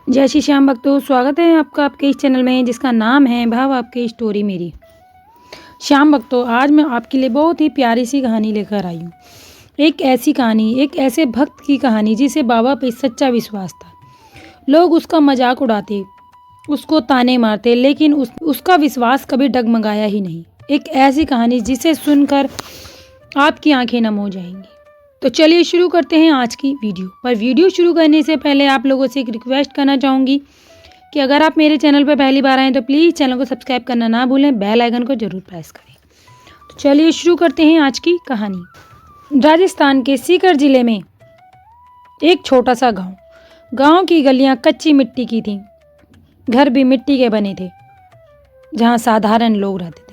जय श्री श्याम भक्तों, स्वागत है आपका आपके इस चैनल में जिसका नाम है भाव आपकी स्टोरी मेरी। श्याम भक्तों, आज मैं आपके लिए बहुत ही प्यारी सी कहानी लेकर आई हूँ। एक ऐसी कहानी, एक ऐसे भक्त की कहानी जिसे बाबा पे सच्चा विश्वास था। लोग उसका मजाक उड़ाते, उसको ताने मारते, लेकिन उसका विश्वास कभी डगमगाया ही नहीं। एक ऐसी कहानी जिसे सुनकर आपकी आंखें नम हो जाएंगी। तो चलिए शुरू करते हैं आज की वीडियो। पर वीडियो शुरू करने से पहले आप लोगों से एक रिक्वेस्ट करना चाहूँगी कि अगर आप मेरे चैनल पर पहली बार आएँ तो प्लीज़ चैनल को सब्सक्राइब करना ना भूलें, बेल आइकन को ज़रूर प्रेस करें। तो चलिए शुरू करते हैं आज की कहानी। राजस्थान के सीकर ज़िले में एक छोटा सा गाँव की गलियाँ कच्ची मिट्टी की थीं, घर भी मिट्टी के बने थे जहाँ साधारण लोग रहते थे।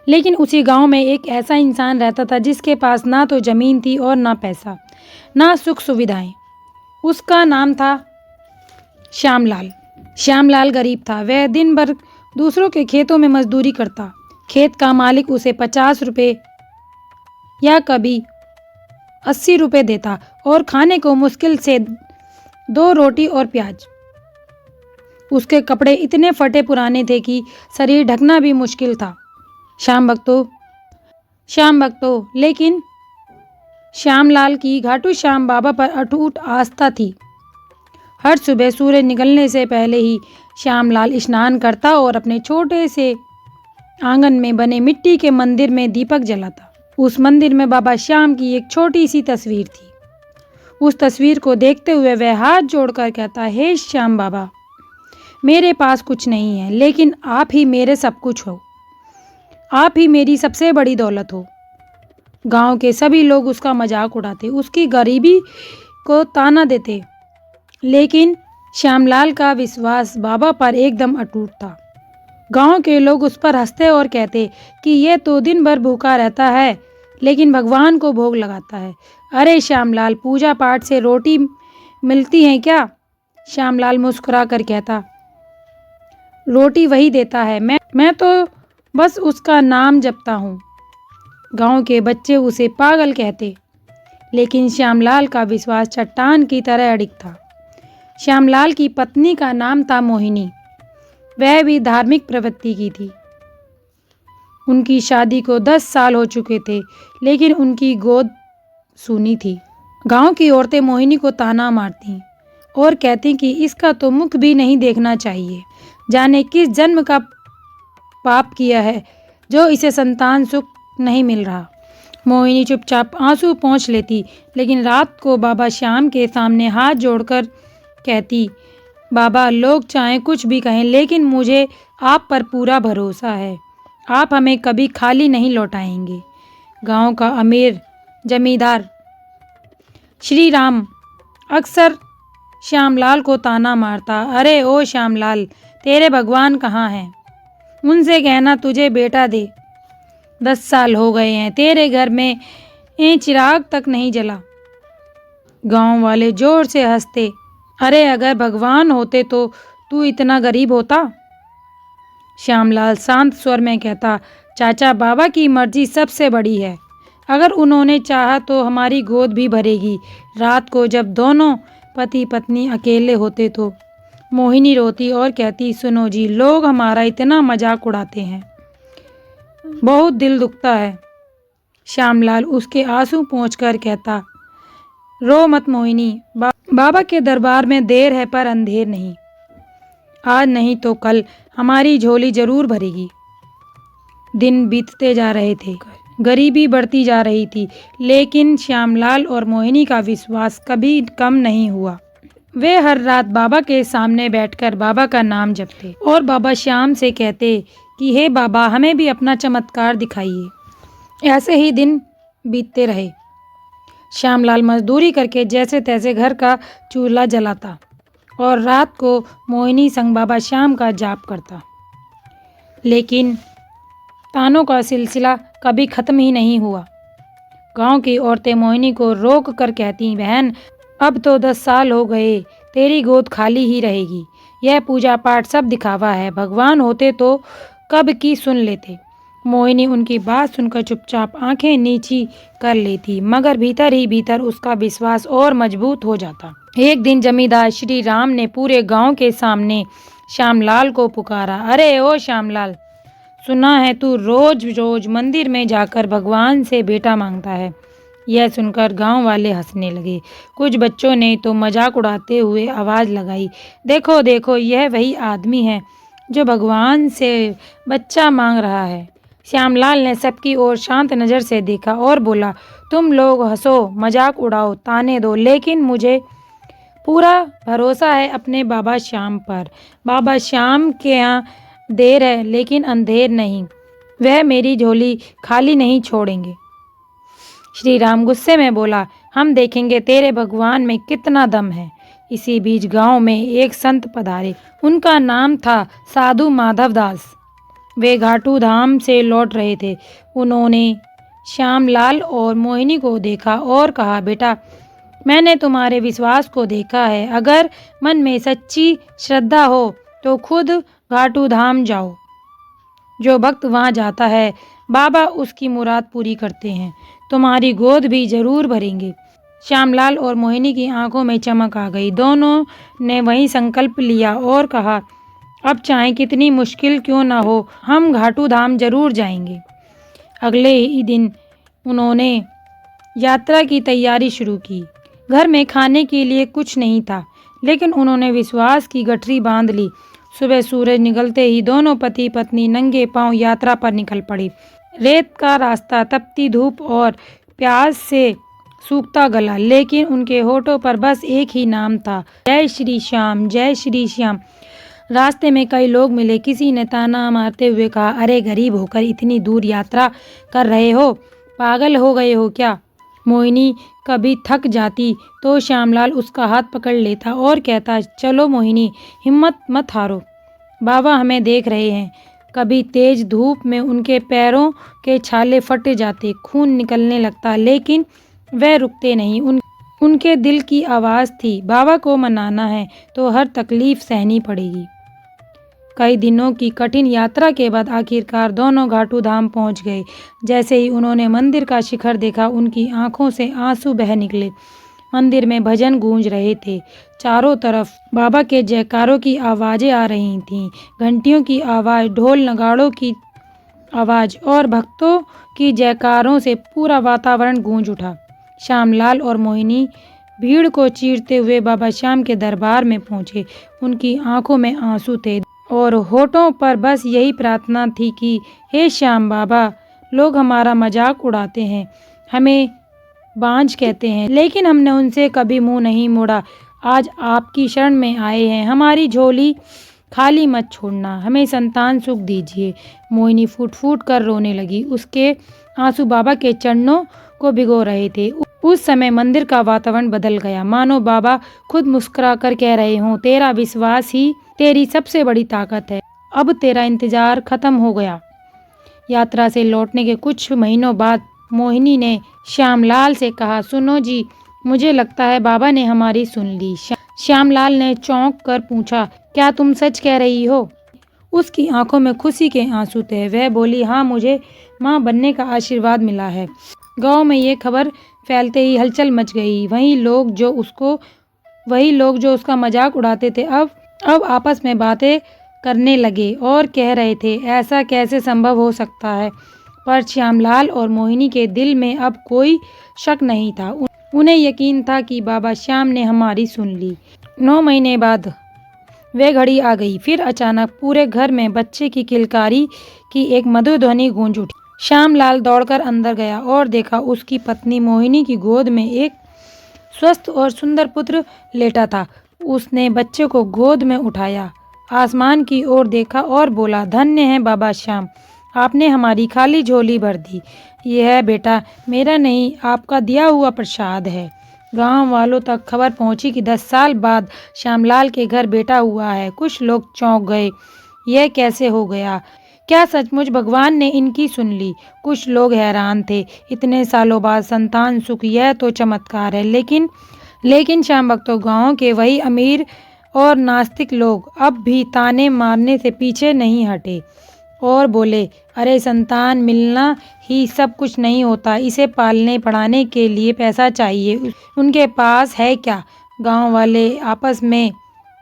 लेकिन उसी गांव में एक ऐसा इंसान रहता था जिसके पास ना तो ज़मीन थी और ना पैसा, ना सुख सुविधाएं। उसका नाम था श्यामलाल। श्यामलाल गरीब था। वह दिन भर दूसरों के खेतों में मजदूरी करता। खेत का मालिक उसे 50 रुपये या कभी 80 रुपये देता और खाने को मुश्किल से 2 रोटी और प्याज। उसके कपड़े इतने फटे पुराने थे कि शरीर ढकना भी मुश्किल था। श्याम भक्तों, लेकिन श्यामलाल की घाटू श्याम बाबा पर अटूट आस्था थी। हर सुबह सूरज निकलने से पहले ही श्यामलाल स्नान करता और अपने छोटे से आंगन में बने मिट्टी के मंदिर में दीपक जलाता। उस मंदिर में बाबा श्याम की एक छोटी सी तस्वीर थी। उस तस्वीर को देखते हुए वह हाथ जोड़कर कहता, हे श्याम बाबा, मेरे पास कुछ नहीं है, लेकिन आप ही मेरे सब कुछ हो। आप ही मेरी सबसे बड़ी दौलत हो। गांव के सभी लोग उसका मजाक उड़ाते, उसकी गरीबी को ताना देते, लेकिन श्यामलाल का विश्वास बाबा पर एकदम अटूट था। गांव के लोग उस पर हंसते और कहते कि यह तो दिन भर भूखा रहता है, लेकिन भगवान को भोग लगाता है। अरे श्यामलाल, पूजा पाठ से रोटी मिलती है क्या? श्यामलाल मुस्कुरा कर कहता, रोटी वही देता है, मैं तो बस उसका नाम जपता हूँ। गांव के बच्चे उसे पागल कहते, लेकिन श्यामलाल का विश्वास चट्टान की तरह अडिग था। श्यामलाल की पत्नी का नाम था मोहिनी। वह भी धार्मिक प्रवृत्ति की थी। उनकी शादी को 10 साल हो चुके थे, लेकिन उनकी गोद सूनी थी। गांव की औरतें मोहिनी को ताना मारती और कहती कि इसका तो मुख भी नहीं देखना चाहिए। जाने किस जन्म का पाप किया है जो इसे संतान सुख नहीं मिल रहा। मोहिनी चुपचाप आंसू पोंछ लेती, लेकिन रात को बाबा श्याम के सामने हाथ जोड़कर कहती, बाबा, लोग चाहें कुछ भी कहें, लेकिन मुझे आप पर पूरा भरोसा है। आप हमें कभी खाली नहीं लौटाएंगे। गांव का अमीर जमींदार श्री राम अक्सर श्यामलाल को ताना मारता, अरे ओ श्यामलाल, तेरे भगवान कहाँ हैं? उनसे कहना तुझे बेटा दे। 10 साल हो गए हैं, तेरे घर में चिराग तक नहीं जला। गांव वाले जोर से हंसते, अरे अगर भगवान होते तो तू इतना गरीब होता? श्यामलाल शांत स्वर में कहता, चाचा, बाबा की मर्जी सबसे बड़ी है। अगर उन्होंने चाहा तो हमारी गोद भी भरेगी। रात को जब दोनों पति पत्नी अकेले होते तो मोहिनी रोती और कहती, सुनो जी, लोग हमारा इतना मजाक उड़ाते हैं, बहुत दिल दुखता है। श्यामलाल उसके आंसू पोंछकर कहता, रो मत मोहिनी, बाबा के दरबार में देर है पर अंधेर नहीं। आज नहीं तो कल हमारी झोली जरूर भरेगी। दिन बीतते जा रहे थे, गरीबी बढ़ती जा रही थी, लेकिन श्यामलाल और मोहिनी का विश्वास कभी कम नहीं हुआ। वे हर रात बाबा के सामने बैठकर बाबा का नाम जपते और बाबा श्याम से कहते कि हे बाबा, हमें भी अपना चमत्कार दिखाइए। ऐसे ही दिन बीतते रहे। श्यामलाल मजदूरी करके जैसे तैसे घर का चूल्हा जलाता और रात को मोहिनी संग बाबा श्याम का जाप करता, लेकिन तानों का सिलसिला कभी खत्म ही नहीं हुआ। गांव की औरतें मोहिनी को रोक कर कहती, बहन, अब तो 10 साल हो गए, तेरी गोद खाली ही रहेगी। यह पूजा पाठ सब दिखावा है, भगवान होते तो कब की सुन लेते। मोहिनी उनकी बात सुनकर चुपचाप आंखें नीची कर लेती, मगर भीतर ही भीतर उसका विश्वास और मजबूत हो जाता। एक दिन जमींदार श्री राम ने पूरे गांव के सामने श्यामलाल को पुकारा। अरे ओ श्यामलाल, सुना है तू रोज रोज मंदिर में जाकर भगवान से बेटा मांगता है। यह सुनकर गांव वाले हंसने लगे। कुछ बच्चों ने तो मजाक उड़ाते हुए आवाज लगाई, देखो देखो, यह वही आदमी है जो भगवान से बच्चा मांग रहा है। श्यामलाल ने सबकी ओर शांत नज़र से देखा और बोला, तुम लोग हंसो, मजाक उड़ाओ, ताने दो, लेकिन मुझे पूरा भरोसा है अपने बाबा श्याम पर। बाबा श्याम के यहाँ देर है लेकिन अंधेर नहीं, वह मेरी झोली खाली नहीं छोड़ेंगे। श्री राम गुस्से में बोला, हम देखेंगे तेरे भगवान में कितना दम है। इसी बीच गांव में एक संत पधारे। उनका नाम था साधु माधव दास। वे घाटू धाम से लौट रहे थे। उन्होंने श्यामलाल और मोहिनी को देखा और कहा, बेटा, मैंने तुम्हारे विश्वास को देखा है। अगर मन में सच्ची श्रद्धा हो तो खुद घाटू धाम जाओ। जो भक्त वहाँ जाता है बाबा उसकी मुराद पूरी करते हैं। तुम्हारी गोद भी जरूर भरेंगे। श्यामलाल और मोहिनी की आंखों में चमक आ गई। दोनों ने वही संकल्प लिया और कहा, अब चाहे कितनी मुश्किल क्यों ना हो, हम घाटू धाम जरूर जाएंगे। अगले ही दिन उन्होंने यात्रा की तैयारी शुरू की। घर में खाने के लिए कुछ नहीं था, लेकिन उन्होंने विश्वास की गठरी बांध ली। सुबह सूरज निकलते ही दोनों पति पत्नी नंगे पांव यात्रा पर निकल पड़े। रेत का रास्ता, तपती धूप और प्यास से सूखता गला, लेकिन उनके होठों पर बस एक ही नाम था, जय श्री श्याम, जय श्री श्याम। रास्ते में कई लोग मिले। किसी ने ताना मारते हुए कहा, अरे गरीब होकर इतनी दूर यात्रा कर रहे हो, पागल हो गए हो क्या? मोहिनी कभी थक जाती तो श्यामलाल उसका हाथ पकड़ लेता और कहता, चलो मोहिनी, हिम्मत मत हारो, बाबा हमें देख रहे हैं। कभी तेज धूप में उनके पैरों के छाले फट जाते, खून निकलने लगता, लेकिन वह रुकते नहीं। उनके दिल की आवाज़ थी, बाबा को मनाना है तो हर तकलीफ सहनी पड़ेगी। कई दिनों की कठिन यात्रा के बाद आखिरकार दोनों घाटू धाम पहुंच गए। जैसे ही उन्होंने मंदिर का शिखर देखा, उनकी आंखों से आंसू बह निकले। मंदिर में भजन गूंज रहे थे। चारों तरफ बाबा के जयकारों की आवाज़ें आ रही थीं। घंटियों की आवाज़, ढोल नगाड़ों की आवाज़ और भक्तों की जयकारों से पूरा वातावरण गूंज उठा। श्यामलाल और मोहिनी भीड़ को चीरते हुए बाबा श्याम के दरबार में पहुंचे। उनकी आंखों में आंसू थे और होठों पर बस यही प्रार्थना थी कि हे श्याम बाबा, लोग हमारा मजाक उड़ाते हैं, हमें बांझ कहते हैं, लेकिन हमने उनसे कभी मुंह नहीं मोड़ा। आज आपकी शरण में आए हैं, हमारी झोली खाली मत छोड़ना, हमें संतान सुख दीजिए। मोहिनी फूट फूट कर रोने लगी। उसके आंसू बाबा के चरणों को भिगो रहे थे। उस समय मंदिर का वातावरण बदल गया, मानो बाबा खुद मुस्कुरा कर कह रहे हों, तेरा विश्वास ही तेरी सबसे बड़ी ताकत है, अब तेरा इंतजार खत्म हो गया। यात्रा से लौटने के कुछ महीनों बाद मोहिनी ने श्यामलाल से कहा, सुनो जी, मुझे लगता है बाबा ने हमारी सुन ली। श्यामलाल ने चौंक कर पूछा, क्या तुम सच कह रही हो? उसकी आंखों में खुशी के आंसू थे। वह बोली, हाँ, मुझे माँ बनने का आशीर्वाद मिला है। गांव में ये खबर फैलते ही हलचल मच गई। वही लोग जो उसका मजाक उड़ाते थे अब आपस में बातें करने लगे और कह रहे थे, ऐसा कैसे संभव हो सकता है? पर श्यामलाल और मोहिनी के दिल में अब कोई शक नहीं था। उन्हें यकीन था कि बाबा श्याम ने हमारी सुन ली। 9 महीने बाद वह घड़ी आ गई। फिर अचानक पूरे घर में बच्चे की किलकारी की एक मधुर ध्वनि गूंज उठी। श्यामलाल दौड़कर अंदर गया और देखा उसकी पत्नी मोहिनी की गोद में एक स्वस्थ और सुंदर पुत्र लेटा था। उसने बच्चे को गोद में उठाया, आसमान की ओर देखा और बोला, धन्य है बाबा श्याम, आपने हमारी खाली झोली भर दी। यह बेटा मेरा नहीं, आपका दिया हुआ प्रसाद है। गांव वालों तक खबर पहुंची कि 10 साल बाद श्यामलाल के घर बेटा हुआ है। कुछ लोग चौंक गए, यह कैसे हो गया? क्या सचमुच भगवान ने इनकी सुन ली? कुछ लोग हैरान थे, इतने सालों बाद संतान सुख, यह तो चमत्कार है। लेकिन श्याम भक्तों, गांव के वही अमीर और नास्तिक लोग अब भी ताने मारने से पीछे नहीं हटे। और बोले, अरे संतान मिलना ही सब कुछ नहीं होता, इसे पालने पढ़ाने के लिए पैसा चाहिए। उनके पास है क्या? गांव वाले आपस में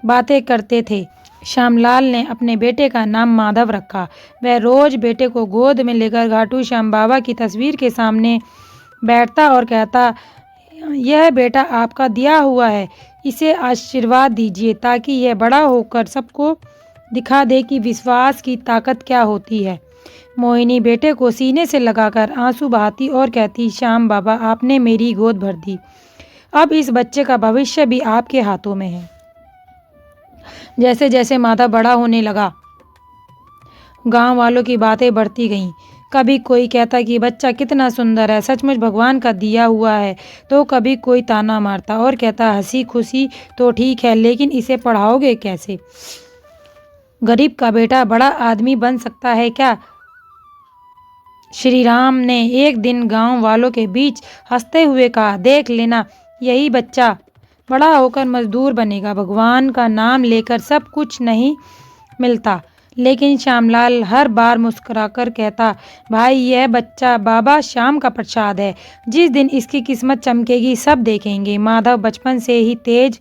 बातें करते थे। श्यामलाल ने अपने बेटे का नाम माधव रखा। वह रोज बेटे को गोद में लेकर घाटू श्याम बाबा की तस्वीर के सामने बैठता और कहता, यह बेटा आपका दिया हुआ है, इसे आशीर्वाद दीजिए ताकि यह बड़ा होकर सबको दिखा दे कि विश्वास की ताकत क्या होती है। मोहिनी बेटे को सीने से लगाकर आंसू बहाती और कहती, श्याम बाबा आपने मेरी गोद भर दी, अब इस बच्चे का भविष्य भी आपके हाथों में है। जैसे जैसे माधव बड़ा होने लगा, गांव वालों की बातें बढ़ती गईं। कभी कोई कहता कि बच्चा कितना सुंदर है, सचमुच भगवान का दिया हुआ है, तो कभी कोई ताना मारता और कहता, हंसी खुशी तो ठीक है, लेकिन इसे पढ़ाओगे कैसे? गरीब का बेटा बड़ा आदमी बन सकता है क्या? श्री राम ने एक दिन गांव वालों के बीच हंसते हुए कहा, देख लेना, यही बच्चा बड़ा होकर मजदूर बनेगा। भगवान का नाम लेकर सब कुछ नहीं मिलता। लेकिन श्यामलाल हर बार मुस्कुराकर कहता, भाई यह बच्चा बाबा श्याम का प्रसाद है, जिस दिन इसकी किस्मत चमकेगी सब देखेंगे। माधव बचपन से ही तेज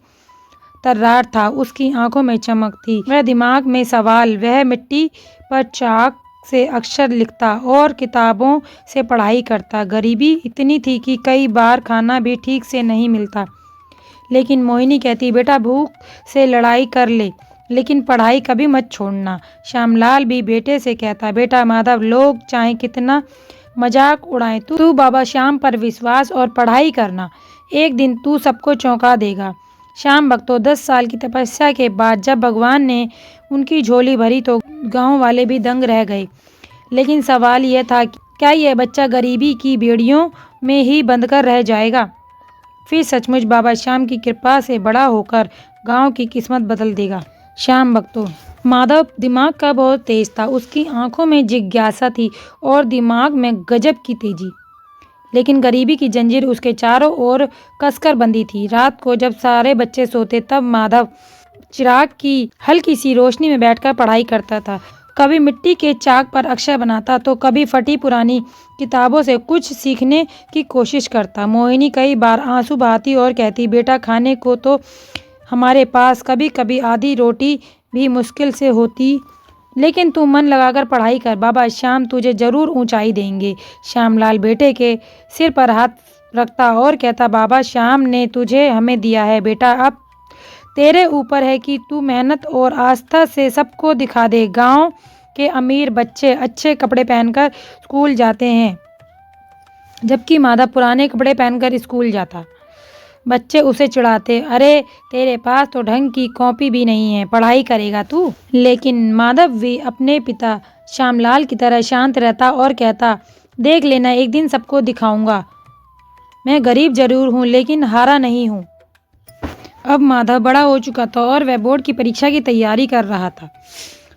तर्रार था, उसकी आंखों में चमक थी, वह दिमाग में सवाल, वह मिट्टी पर चाक से अक्षर लिखता और किताबों से पढ़ाई करता। गरीबी इतनी थी कि कई बार खाना भी ठीक से नहीं मिलता, लेकिन मोहिनी कहती, बेटा भूख से लड़ाई कर ले, लेकिन पढ़ाई कभी मत छोड़ना। श्यामलाल भी बेटे से कहता, बेटा माधव, लोग चाहे कितना मजाक उड़ाएं, तू बाबा श्याम पर विश्वास और पढ़ाई करना, एक दिन तू सबको चौंका देगा। श्याम भक्तों 10 साल की तपस्या के बाद जब भगवान ने उनकी झोली भरी तो गांव वाले भी दंग रह गए। लेकिन सवाल यह था, क्या यह बच्चा गरीबी की बेड़ियों में ही बंधकर रह जाएगा, फिर सचमुच बाबा श्याम की कृपा से बड़ा होकर गांव की किस्मत बदल देगा। श्याम भक्तों, माधव दिमाग का बहुत तेज था, उसकी आंखों में जिज्ञासा थी और दिमाग में गजब की तेजी। लेकिन गरीबी की जंजीर उसके चारों ओर कसकर बंधी थी। रात को जब सारे बच्चे सोते तब माधव चिराग की हल्की सी रोशनी में बैठकर पढ़ाई करता था। कभी मिट्टी के चाक पर अक्षर बनाता तो कभी फटी पुरानी किताबों से कुछ सीखने की कोशिश करता। मोहिनी कई बार आंसू बहाती और कहती, बेटा खाने को तो हमारे पास कभी कभी आधी रोटी भी मुश्किल से होती, लेकिन तू मन लगाकर पढ़ाई कर, बाबा श्याम तुझे जरूर ऊंचाई देंगे। श्यामलाल बेटे के सिर पर हाथ रखता और कहता, बाबा श्याम ने तुझे हमें दिया है बेटा, अब तेरे ऊपर है कि तू मेहनत और आस्था से सबको दिखा दे। गांव के अमीर बच्चे अच्छे कपड़े पहनकर स्कूल जाते हैं, जबकि माधव पुराने कपड़े पहनकर स्कूल जाता। बच्चे उसे चिढ़ाते, अरे तेरे पास तो ढंग की कॉपी भी नहीं है, पढ़ाई करेगा तू? लेकिन माधव भी अपने पिता श्यामलाल की तरह शांत रहता और कहता, देख लेना, एक दिन सबको दिखाऊंगा, मैं गरीब जरूर हूँ लेकिन हारा नहीं हूँ। अब माधव बड़ा हो चुका था और वह बोर्ड की परीक्षा की तैयारी कर रहा था।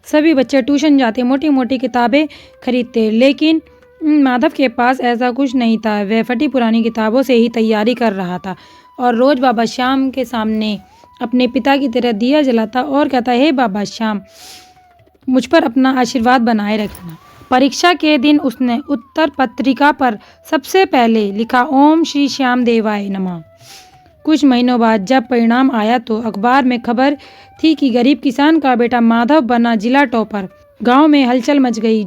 सभी बच्चे ट्यूशन जाते, मोटी मोटी किताबें खरीदते, लेकिन माधव के पास ऐसा कुछ नहीं था। वह फटी पुरानी किताबों से ही तैयारी कर रहा था और रोज बाबा श्याम के सामने अपने पिता की तरह दिया जलाता और कहता, हे बाबा श्याम, मुझ पर अपना आशीर्वाद बनाए रखना। परीक्षा के दिन उसने उत्तर पत्रिका पर सबसे पहले लिखा, ओम श्री श्याम देवाय नमः। कुछ महीनों बाद जब परिणाम आया तो अखबार में खबर थी कि गरीब किसान का बेटा माधव बना जिला टॉपर। गांव में हलचल मच गई।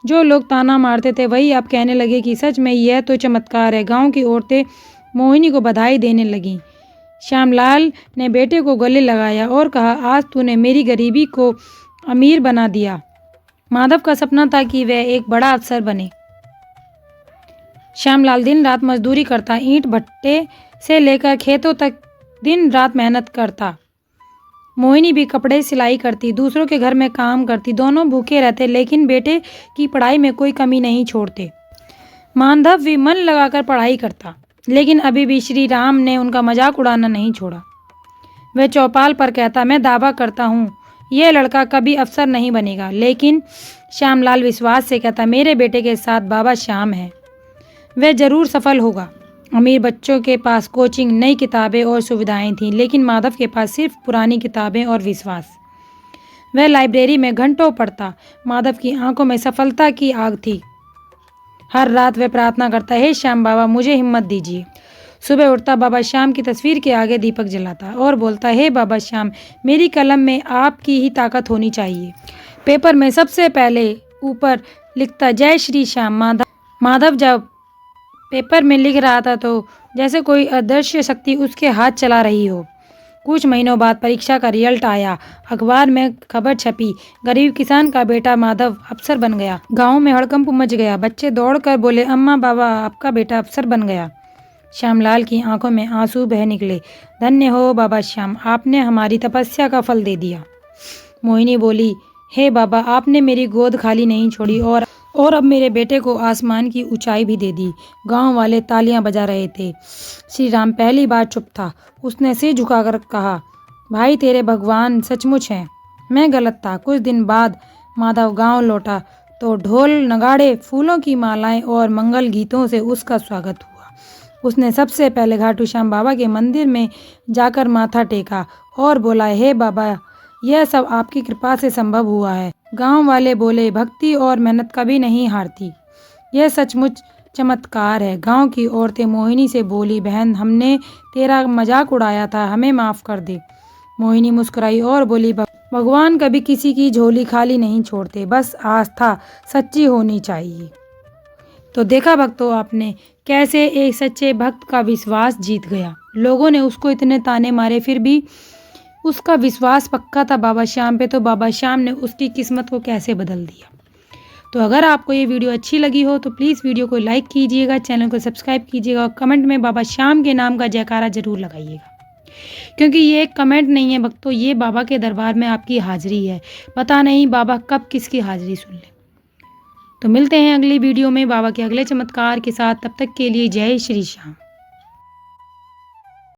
जो लोग ताना मारते थे वही अब कहने लगे कि सच में यह तो चमत्कार है। गांव की औरतें मोहिनी को बधाई देने लगीं। श्यामलाल ने बेटे को गले लगाया और कहा, आज तूने मेरी गरीबी को अमीर बना दिया। माधव का सपना था कि वह एक बड़ा अफसर बने। श्यामलाल दिन रात मजदूरी करता, ईंट भट्टे से लेकर खेतों तक दिन रात मेहनत करता। मोहिनी भी कपड़े सिलाई करती, दूसरों के घर में काम करती, दोनों भूखे रहते, लेकिन बेटे की पढ़ाई में कोई कमी नहीं छोड़ते। माधव भी मन लगाकर पढ़ाई करता, लेकिन अभी भी श्री राम ने उनका मजाक उड़ाना नहीं छोड़ा। वह चौपाल पर कहता, मैं दावा करता हूँ यह लड़का कभी अफसर नहीं बनेगा। लेकिन श्यामलाल विश्वास से कहता, मेरे बेटे के साथ बाबा श्याम है, वह जरूर सफल होगा। अमीर बच्चों के पास कोचिंग, नई किताबें और सुविधाएं थीं, लेकिन माधव के पास सिर्फ पुरानी किताबें और विश्वास। वह लाइब्रेरी में घंटों पढ़ता। माधव की आंखों में सफलता की आग थी। हर रात वह प्रार्थना करता, हे श्याम बाबा मुझे हिम्मत दीजिए। सुबह उठता, बाबा श्याम की तस्वीर के आगे दीपक जलाता और बोलता, हे बाबा श्याम, मेरी कलम में आपकी ही ताकत होनी चाहिए। पेपर में सबसे पहले ऊपर लिखता, जय श्री श्याम। माधव जब पेपर में लिख रहा था तो जैसे कोई अदृश्य शक्ति उसके हाथ चला रही हो। कुछ महीनों बाद परीक्षा का रिजल्ट आया। अखबार में खबर छपी, गरीब किसान का बेटा माधव अफसर बन गया। गांव में हड़कंप मच गया। बच्चे दौड़कर बोले, अम्मा बाबा आपका बेटा अफसर बन गया। श्यामलाल की आंखों में आंसू बह निकले। धन्य हो बाबा श्याम, आपने हमारी तपस्या का फल दे दिया। मोहिनी बोली, हे बाबा आपने मेरी गोद खाली नहीं छोड़ी और अब मेरे बेटे को आसमान की ऊंचाई भी दे दी। गांव वाले तालियां बजा रहे थे। श्री राम पहली बार चुप था। उसने सिर झुकाकर कहा, भाई तेरे भगवान सचमुच हैं, मैं गलत था। कुछ दिन बाद माधव गांव लौटा तो ढोल नगाड़े, फूलों की मालाएं और मंगल गीतों से उसका स्वागत हुआ। उसने सबसे पहले घाटू श्याम बाबा के मंदिर में जाकर माथा टेका और बोला, हे बाबा यह सब आपकी कृपा से संभव हुआ है। गांव वाले बोले, भक्ति और मेहनत कभी नहीं हारती, यह सचमुच चमत्कार है। गांव की औरतें मोहिनी से बोली, बहन हमने तेरा मजाक उड़ाया था, हमें माफ़ कर दे। मोहिनी मुस्कुराई और बोली, भगवान कभी किसी की झोली खाली नहीं छोड़ते, बस आस्था सच्ची होनी चाहिए। तो देखा भक्तों आपने कैसे एक सच्चे भक्त का विश्वास जीत गया। लोगों ने उसको इतने ताने मारे फिर भी उसका विश्वास पक्का था बाबा श्याम पे, तो बाबा श्याम ने उसकी किस्मत को कैसे बदल दिया। तो अगर आपको ये वीडियो अच्छी लगी हो तो प्लीज़ वीडियो को लाइक कीजिएगा, चैनल को सब्सक्राइब कीजिएगा और कमेंट में बाबा श्याम के नाम का जयकारा जरूर लगाइएगा, क्योंकि ये एक कमेंट नहीं है भक्तों, ये बाबा के दरबार में आपकी हाजिरी है। पता नहीं बाबा कब किसकी हाजिरी सुन ले। तो मिलते हैं अगली वीडियो में बाबा के अगले चमत्कार के साथ। तब तक के लिए जय श्री श्याम।